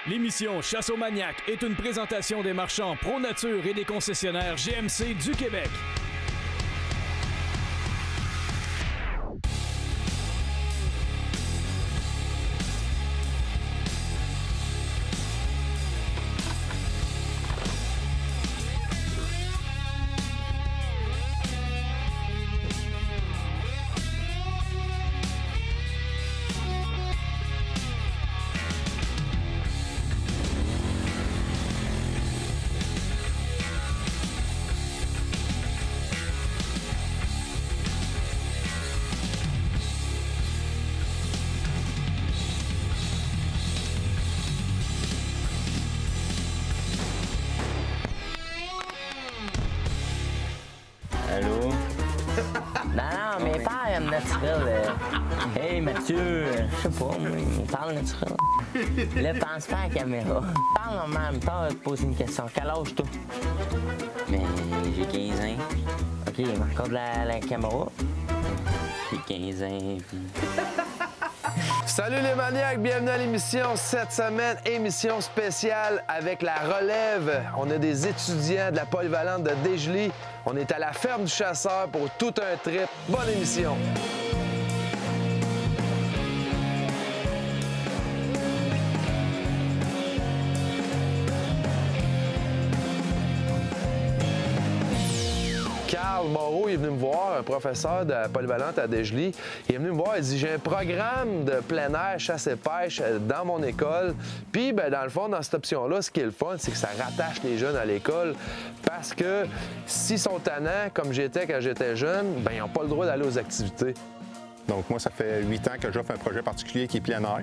L'émission Chasse aux maniaques est une présentation des marchands Pro Nature et des concessionnaires GMC du Québec. Allô? Non, mes pères aiment naturel. Hey Mathieu, je sais pas, moi, il parle naturel. Là, pense pas à la caméra. Parle en même temps de te poser une question. Quel âge toi? Mais j'ai 15 ans. OK, encore de la caméra. J'ai 15 ans, puis... Salut les maniaques, bienvenue à l'émission cette semaine, émission spéciale avec la relève. On a des étudiants de la polyvalente de Desjolies. On est à la ferme du chasseur pour tout un trip. Bonne émission! Carl Moreau est venu me voir, un professeur de la polyvalente à Desjolies. Il est venu me voir, il dit « J'ai un programme de plein air, chasse et pêche dans mon école. » Puis, ben, dans le fond, dans cette option-là, ce qui est le fun, c'est que ça rattache les jeunes à l'école parce que s'ils sont tannants, comme j'étais quand j'étais jeune, ben, ils n'ont pas le droit d'aller aux activités. Donc moi, ça fait 8 ans que j'offre un projet particulier qui est plein air.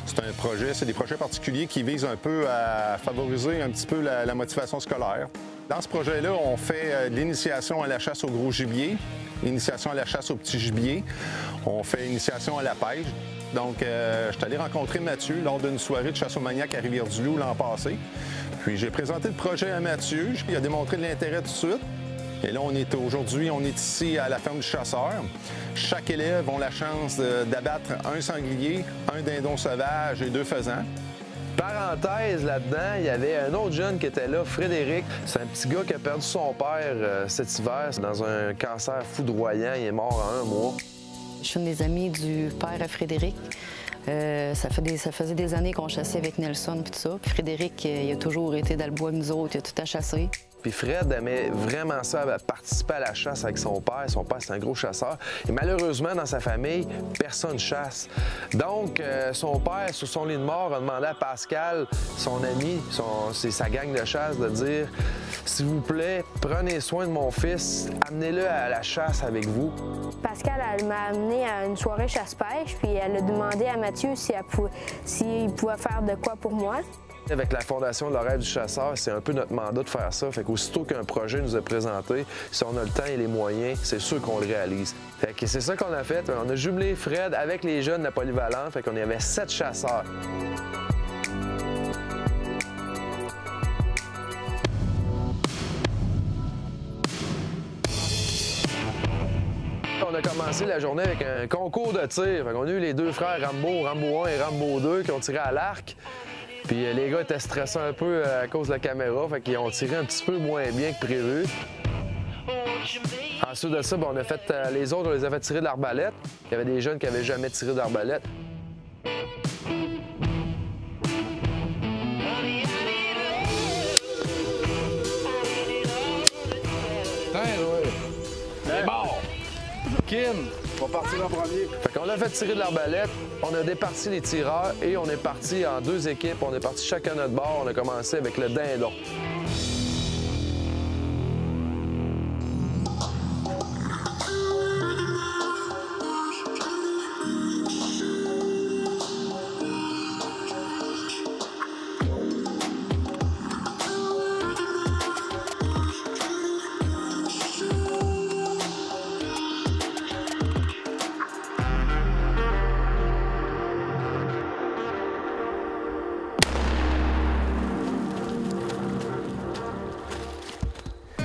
C'est des projets particuliers qui visent un peu à favoriser un petit peu la motivation scolaire. Dans ce projet-là, on fait l'initiation à la chasse au gros gibier, l'initiation à la chasse au petit gibier, on fait l'initiation à la pêche. Donc, je suis allé rencontrer Mathieu lors d'une soirée de chasse aux maniaques à Rivière-du-Loup l'an passé. Puis j'ai présenté le projet à Mathieu, il a démontré de l'intérêt tout de suite. Et là, aujourd'hui, on est ici à la ferme du chasseur. Chaque élève a la chance d'abattre un sanglier, un dindon sauvage et 2 faisans. Parenthèse, là-dedans, il y avait un autre jeune qui était là, Frédéric. C'est un petit gars qui a perdu son père cet hiver dans un cancer foudroyant. Il est mort en 1 mois. Je suis une des amies du père à Frédéric. Ça faisait des années qu'on chassait avec Nelson et tout ça. Puis Frédéric, il a toujours été dans le bois avec nous autres, il a tout à chasser. Puis Fred aimait vraiment ça, participer à la chasse avec son père. Son père, c'est un gros chasseur. Et malheureusement, dans sa famille, personne chasse. Donc, son père, sur son lit de mort, a demandé à Pascal, son ami, c'est sa gang de chasse, de dire « S'il vous plaît, prenez soin de mon fils, amenez-le à la chasse avec vous. » Pascal, elle m'a amené à une soirée chasse-pêche, puis elle a demandé à Mathieu s'il pouvait faire de quoi pour moi. Avec la Fondation de l'Oreille du chasseur, c'est un peu notre mandat de faire ça. Fait qu'aussitôt qu'un projet nous est présenté, si on a le temps et les moyens, c'est sûr qu'on le réalise. Fait que c'est ça qu'on a fait. On a jumelé Fred avec les jeunes de la polyvalente. Fait qu'on y avait 7 chasseurs. On a commencé la journée avec un concours de tir. On a eu les 2 frères Rambo 1 et Rambo 2 qui ont tiré à l'arc. Puis les gars étaient stressés un peu à cause de la caméra, fait qu'ils ont tiré un petit peu moins bien que prévu. Ensuite de ça, on a fait les autres, on les a fait tirer de l'arbalète. Il y avait des jeunes qui n'avaient jamais tiré d'arbalète. C'est bon! Kim, on va partir en premier. Fait qu'on a fait tirer de l'arbalète, on a départi les tireurs et on est parti en 2 équipes. On est parti chacun à notre bord. On a commencé avec le dindon.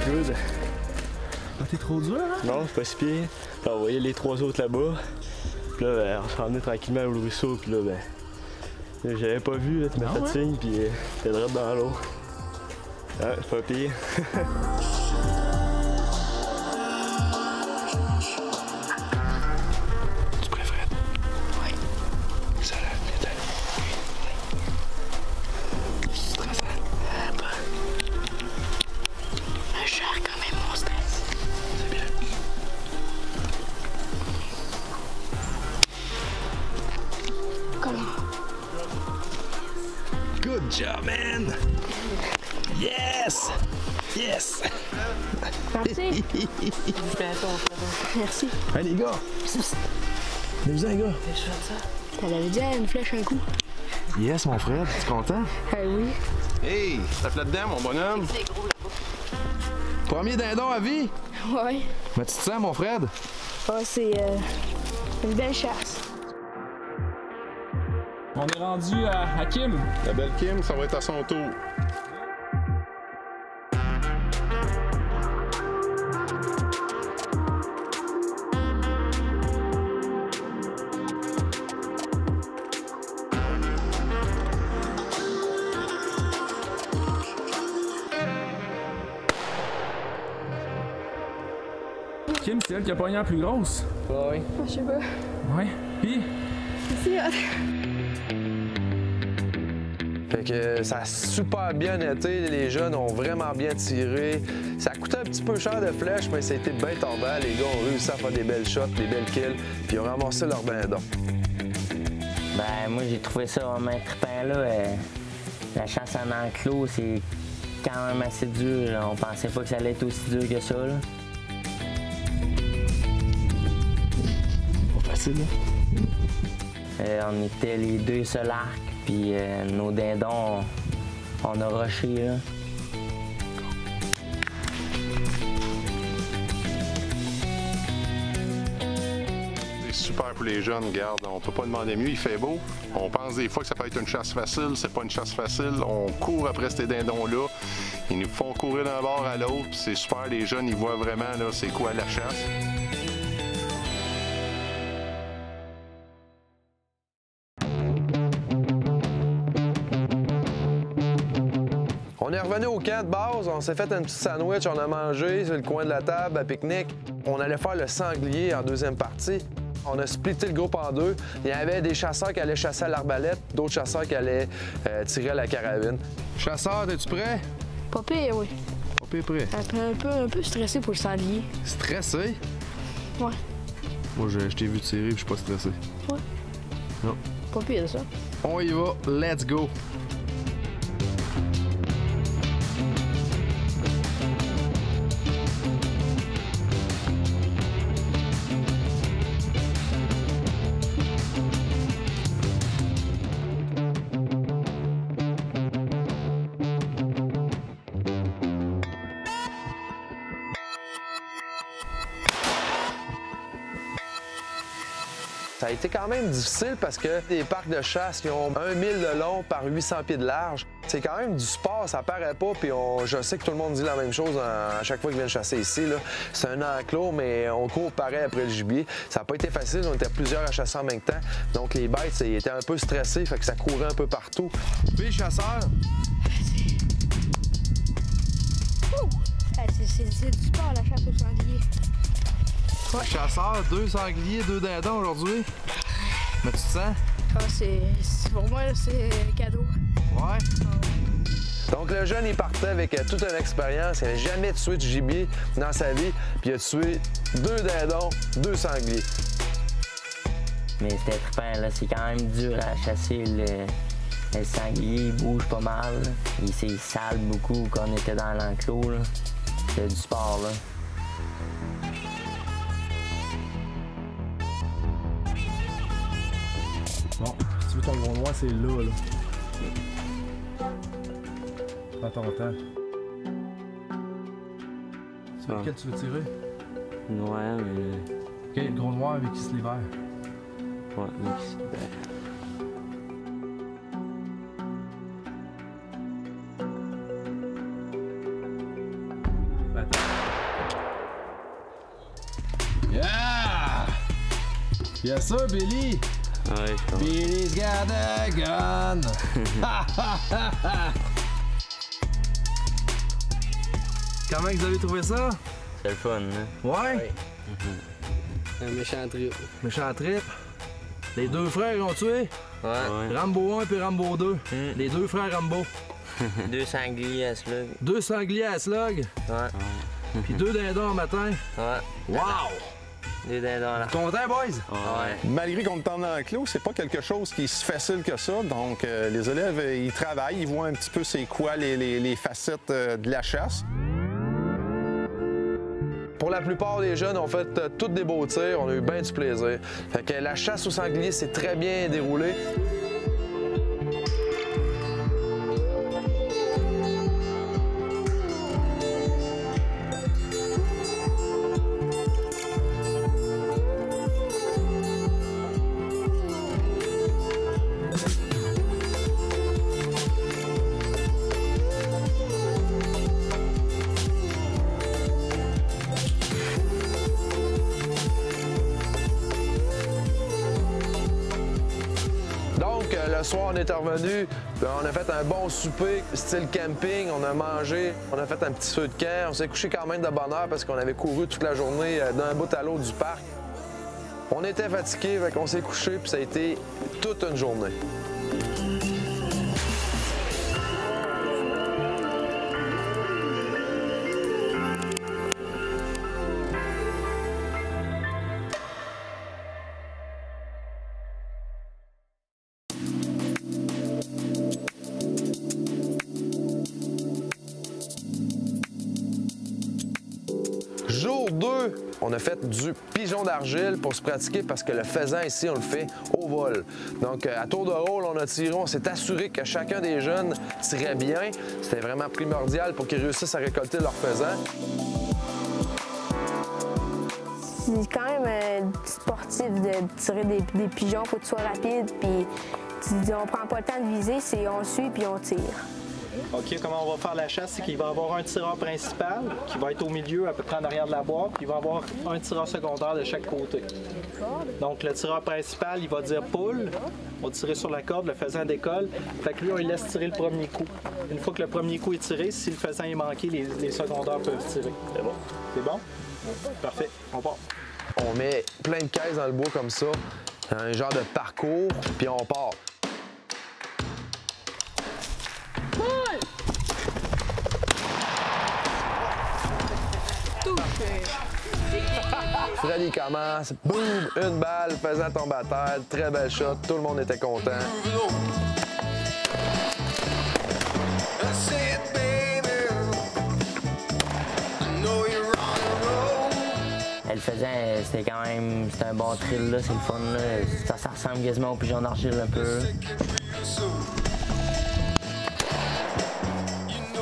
Good. Ah, t'es trop dur, hein? Non, c'est pas si pire. On voyait les 3 autres là-bas. Puis là, on s'en est tranquillement au ruisseau. Puis là, J'avais pas vu, là, tu m'as fait signe, puis t'es droit dans l'eau. Ah, c'est pas pire. Tu préfères? Oui. Ça a l'air bien. Oui. C'est stressant. Je gère quand même mon stress. C'est bien. Comment? Good job, man! Yes! Yes! Merci. Merci. Hey les gars! Les gars! Elle avait dit une flèche un coup. Yes, mon frère, tu es content? Oui. Hey, tape là-dedans, mon bonhomme. Premier dindon à vie! Ouais. Mais tu te sens, mon Fred? Ah, c'est une belle chasse. On est rendu à Kim. La belle Kim, ça va être à son tour. Kim, c'est elle qui a pogné la plus grosse. Oui. Je sais pas. Ouais. Puis, C'est hot. Fait que ça a super bien été, les jeunes ont vraiment bien tiré. Ça a coûté un petit peu cher de flèches, mais ça a été bien tordant. Les gars ont réussi à faire des belles shots, des belles kills, puis ils ont ramassé leur dindon. Ben, moi, j'ai trouvé ça vraiment trippant, là. La chasse en enclos, c'est quand même assez dur. Là. On pensait pas que ça allait être aussi dur que ça, là. Pas facile, hein? On était les deux seuls arcs, puis nos dindons, on a rushé, là. C'est super pour les jeunes, regarde, on peut pas demander mieux, il fait beau. On pense des fois que ça peut être une chasse facile, c'est pas une chasse facile. On court après ces dindons-là, ils nous font courir d'un bord à l'autre, puis c'est super, les jeunes, ils voient vraiment, là, c'est quoi la chasse. On est revenu au camp de base, on s'est fait un petit sandwich, on a mangé sur le coin de la table à pique-nique. On allait faire le sanglier en deuxième partie. On a splitté le groupe en deux. Il y avait des chasseurs qui allaient chasser à l'arbalète, d'autres chasseurs qui allaient tirer à la carabine. Chasseur, es-tu prêt? Pas pire, oui. Pas pire prêt. Un peu stressé pour le sanglier. Stressé? Ouais. Moi, je t'ai vu tirer et je suis pas stressé. Ouais. Non. Pas pire, ça. On y va, let's go! Ça a été quand même difficile parce que des parcs de chasse qui ont 1 000 de long par 800 pieds de large, c'est quand même du sport, ça paraît pas, puis je sais que tout le monde dit la même chose à chaque fois qu'ils viennent chasser ici. C'est un enclos, mais on court pareil après le gibier. Ça n'a pas été facile, on était plusieurs à chasser en même temps, donc les bêtes, ils étaient un peu stressés, fait que ça courait un peu partout. Puis chasseur! C'est du sport, la chasse au sanglier. Ouais. Chasseur, 2 sangliers, 2 dindons aujourd'hui. Mais tu te sens? Ah, pour moi, c'est cadeau. Ouais. Donc le jeune, il partait avec toute une expérience. Il n'avait jamais tué de gibier dans sa vie. Puis il a tué 2 dindons, 2 sangliers. Mais c'était trippant, là. C'est quand même dur à chasser. Le sanglier, il bouge pas mal. Il s'est sale beaucoup quand on était dans l'enclos, là. C'est du sport, là. Bon, si tu veux ton gros noir, c'est là. Prends ton temps. Sur lequel tu veux tirer? Ouais, mais... Ok, le gros noir avec qui se l'hiver. Ouais, mais qui se libère. Yeah! Yes sir, Billy! Ouais, je pense. Billy's got a gun! Comment vous avez trouvé ça? C'est le fun, hein? Ouais? Un méchant trip. Méchant trip. Les deux frères ont tué? Ouais. Rambo 1 puis Rambo 2. Les deux frères Rambo. 2 sangliers à slug. 2 sangliers à slug. Ouais. Puis 2 dindons le matin. Ouais. Wow! 2 dindons là. Content, boys? Ouais. Malgré qu'on est en enclos, c'est pas quelque chose qui est si facile que ça. Donc, les élèves, ils travaillent, ils voient un petit peu c'est quoi les facettes de la chasse. Pour la plupart des jeunes, on fait toutes des beaux tirs, on a eu bien du plaisir. Fait que la chasse au sanglier s'est très bien déroulée. Le soir, on est revenu, on a fait un bon souper, style camping, on a mangé, on a fait un petit feu de camp, on s'est couché quand même de bonne heure parce qu'on avait couru toute la journée d'un bout à l'autre du parc. On était fatigués, on s'est couché, puis ça a été toute une journée. Jour 2, on a fait du pigeon d'argile pour se pratiquer parce que le faisan ici, on le fait au vol. Donc, à tour de rôle, on a tiré, on s'est assuré que chacun des jeunes tirait bien. C'était vraiment primordial pour qu'ils réussissent à récolter leur faisan. C'est quand même sportif de tirer des pigeons, faut que tu sois rapide, puis on prend pas le temps de viser, c'est on suit puis on tire. OK, comment on va faire la chasse, c'est qu'il va y avoir un tireur principal qui va être au milieu, à peu près en arrière de la boîte, puis il va y avoir un tireur secondaire de chaque côté. Donc le tireur principal, il va dire poule, on va tirer sur la corde, le faisan décolle, fait que lui, on lui laisse tirer le premier coup. Une fois que le premier coup est tiré, si le faisan est manqué, les secondaires peuvent tirer. C'est bon? C'est bon? Parfait, on part. On met plein de caisses dans le bois comme ça, un genre de parcours, puis on part. Fred, il commence, boum, une balle, faisan tombe à terre, très belle shot, tout le monde était content. Elle faisait, c'était quand même, c'était un bon thrill, là, c'est le fun, là. Ça ressemble quasiment au pigeon d'argile un peu.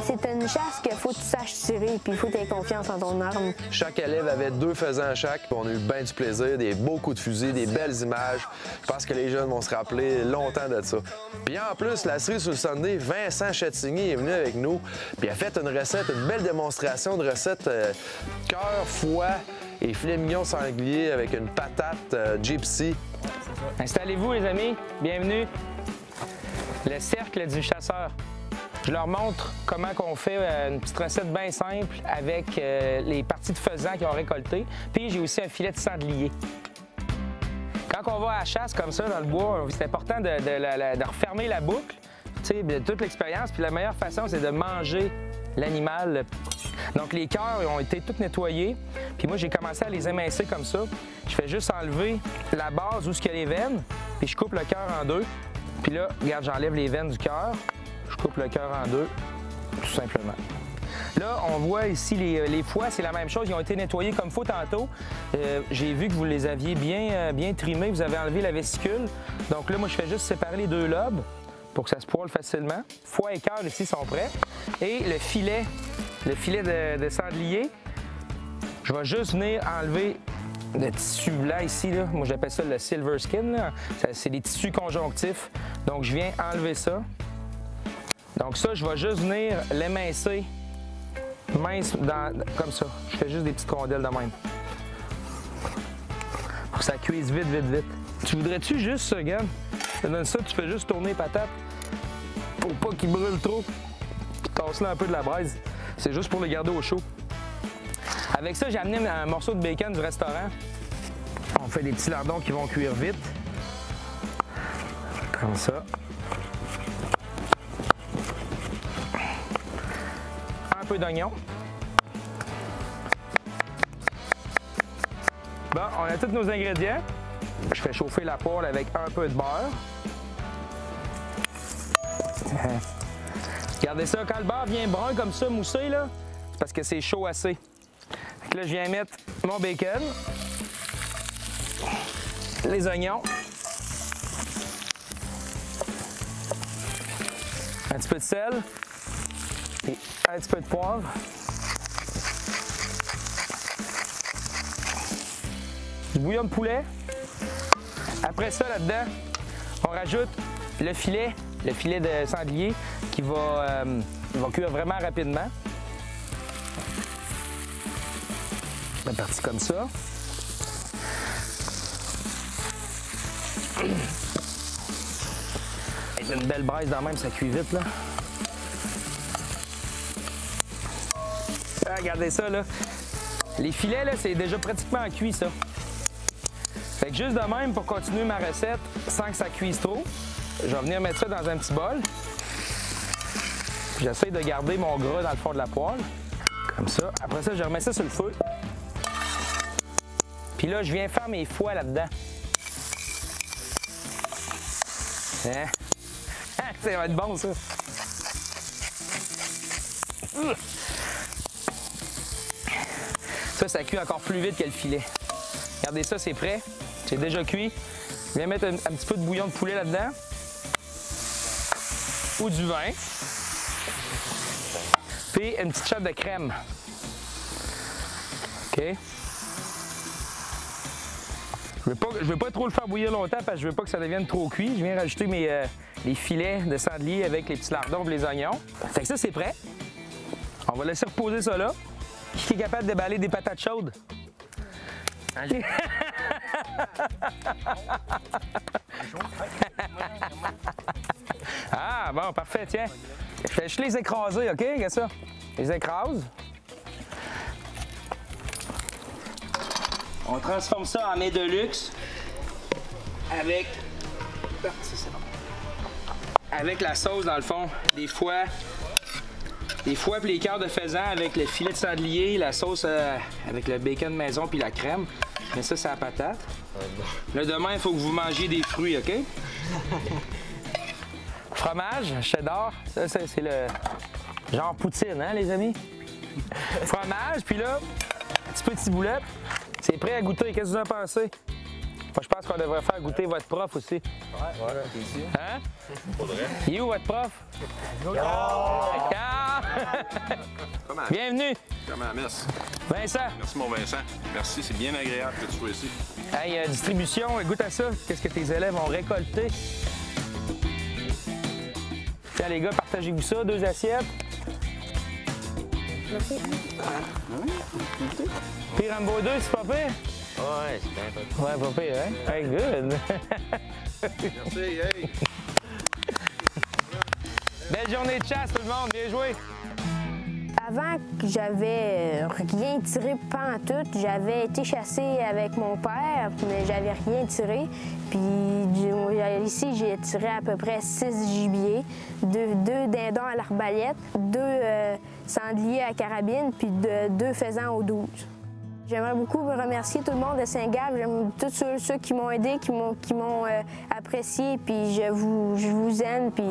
C'est une chasse qu'il faut que tu saches tirer, puis il faut que tu aies confiance en ton arme. Chaque élève avait 2 faisans à chaque, puis on a eu bien du plaisir, des beaux coups de fusil, des belles images. Je pense que les jeunes vont se rappeler longtemps de ça. Puis en plus, la cerise sur le Sunday, Vincent Chattigny est venu avec nous, puis il a fait une recette, une belle démonstration de recette cœur, foie et filet mignon sanglier avec une patate gypsy. Installez-vous, les amis. Bienvenue. Le cercle du chasseur. Je leur montre comment on fait une petite recette bien simple avec les parties de faisan qu'ils ont récoltées. Puis j'ai aussi un filet de sanglier. Quand on va à la chasse comme ça dans le bois, c'est important de refermer la boucle, tu sais, de toute l'expérience. Puis la meilleure façon, c'est de manger l'animal. Donc les cœurs ont été tous nettoyés. Puis moi, j'ai commencé à les émincer comme ça. Je fais juste enlever la base où il y a les veines, puis je coupe le cœur en 2. Puis là, regarde, j'enlève les veines du cœur. Je coupe le cœur en 2, tout simplement. Là, on voit ici les foies, c'est la même chose. Ils ont été nettoyés comme il faut tantôt. J'ai vu que vous les aviez bien trimés. Vous avez enlevé la vésicule. Donc là, moi, je fais juste séparer les 2 lobes pour que ça se poêle facilement. Foie et cœur, ici, sont prêts. Et le filet de sanglier, je vais juste venir enlever le tissu blanc ici. Là. Moi, j'appelle ça le silver skin. C'est des tissus conjonctifs. Donc, je viens enlever ça. Donc ça, je vais juste venir l'émincer mince comme ça. Je fais juste des petites rondelles de même. Pour que ça cuise vite, vite, vite. Tu voudrais-tu juste, regarde, ça donne ça, tu fais juste tourner les patates pour pas qu'ils brûlent trop. Tasse-là un peu de la braise. C'est juste pour les garder au chaud. Avec ça, j'ai amené un morceau de bacon du restaurant. On fait des petits lardons qui vont cuire vite. Comme ça. Un peu d'oignon. Bon, on a tous nos ingrédients. Je fais chauffer la poêle avec un peu de beurre. Regardez ça, quand le beurre vient brun comme ça, moussé, là, c'est parce que c'est chaud assez. Fait que là, je viens mettre mon bacon, les oignons, un petit peu de sel et un petit peu de poivre. Du bouillon de poulet. Après ça, là-dedans, on rajoute le filet de sanglier qui va cuire vraiment rapidement. C'est parti comme ça. Avec une belle braise dans même, ça cuit vite, là. Ah, regardez ça, là. Les filets, là, c'est déjà pratiquement cuit, ça. Fait que juste de même, pour continuer ma recette, sans que ça cuise trop, je vais venir mettre ça dans un petit bol. J'essaie de garder mon gras dans le fond de la poêle. Comme ça. Après ça, je remets ça sur le feu. Puis là, je viens faire mes foies là-dedans. Hein? Ça va être bon, ça. Ça cuit encore plus vite que le filet. Regardez ça, c'est prêt. C'est déjà cuit. Je viens mettre un petit peu de bouillon de poulet là-dedans. Ou du vin. Puis une petite shot de crème. OK? Je veux pas trop le faire bouillir longtemps parce que je veux pas que ça devienne trop cuit. Je viens rajouter les filets de sanglier avec les petits lardons et les oignons. Fait que ça, c'est prêt. On va laisser reposer ça là. Qui est capable de déballer des patates chaudes? Ah, bon, parfait, tiens. Je vais juste les écraser, OK? Regarde ça. Je les écrase. On transforme ça en mets de luxe avec la sauce, dans le fond, des foies puis les cœurs de faisan avec le filet de sanglier, la sauce avec le bacon maison puis la crème. Mais ça, c'est la patate. Là, demain, il faut que vous mangiez des fruits, OK? Fromage, cheddar, ça, c'est le genre poutine, hein, les amis? Fromage, puis là, un petit peu de ciboulette. C'est prêt à goûter. Qu'est-ce que vous en pensez? Moi, je pense qu'on devrait faire goûter votre prof aussi. Ouais, t'es ici. Hein? Il est où, votre prof? Ah! Bienvenue! Comme à la messe. Vincent. Merci, mon Vincent. Merci, c'est bien agréable que tu sois ici. Hey, distribution, goûte à ça. Qu'est-ce que tes élèves ont récolté? Tiens, les gars, partagez-vous ça, 2 assiettes. Puis Rambo 2, c'est pas pire? Ouais, c'est bien pas pire. Ouais, pas pire, hein? Hey, good! Merci, hey! Belle journée de chasse, tout le monde. Bien joué! Avant que j'avais rien tiré pantoute, j'avais été chasser avec mon père, mais j'avais rien tiré. Puis ici, j'ai tiré à peu près 6 gibiers, 2 dindons à l'arbalète, 2 sangliers à carabine, puis 2 faisans au 12. J'aimerais beaucoup remercier tout le monde de Saint-Gab, tous ceux qui m'ont aidé, qui m'ont apprécié, puis je vous aime, puis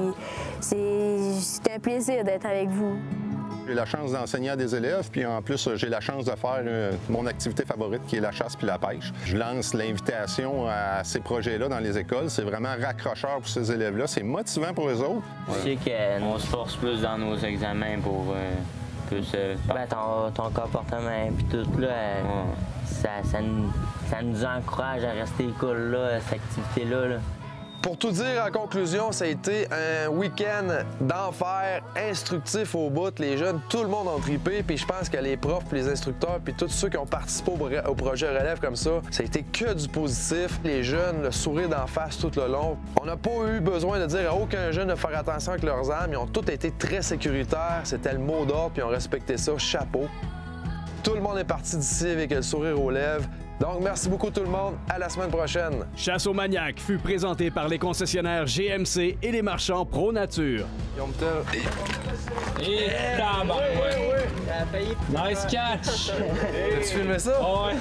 c'est un plaisir d'être avec vous. J'ai la chance d'enseigner à des élèves, puis en plus, j'ai la chance de faire mon activité favorite, qui est la chasse puis la pêche. Je lance l'invitation à ces projets-là dans les écoles. C'est vraiment raccrocheur pour ces élèves-là. C'est motivant pour eux autres. Je sais qu'on se force plus dans nos examens pour plus... ton comportement puis tout, là, ça nous encourage à rester cool, là, cette activité-là. Là. Pour tout dire, en conclusion, ça a été un week-end d'enfer, instructif au bout. Les jeunes, tout le monde a trippé, puis je pense que les profs, puis les instructeurs, puis tous ceux qui ont participé au projet Relève comme ça a été que du positif. Les jeunes, le sourire d'en face tout le long. On n'a pas eu besoin de dire à aucun jeune de faire attention avec leurs armes. Ils ont tous été très sécuritaires. C'était le mot d'ordre, puis ils ont respecté ça. Chapeau. Tout le monde est parti d'ici avec le sourire aux lèvres. Donc, merci beaucoup tout le monde. À la semaine prochaine. Chasse aux maniaques fut présenté par les concessionnaires GMC et les marchands Pro Nature. Et nice catch! As-tu filmé ça? Ouais.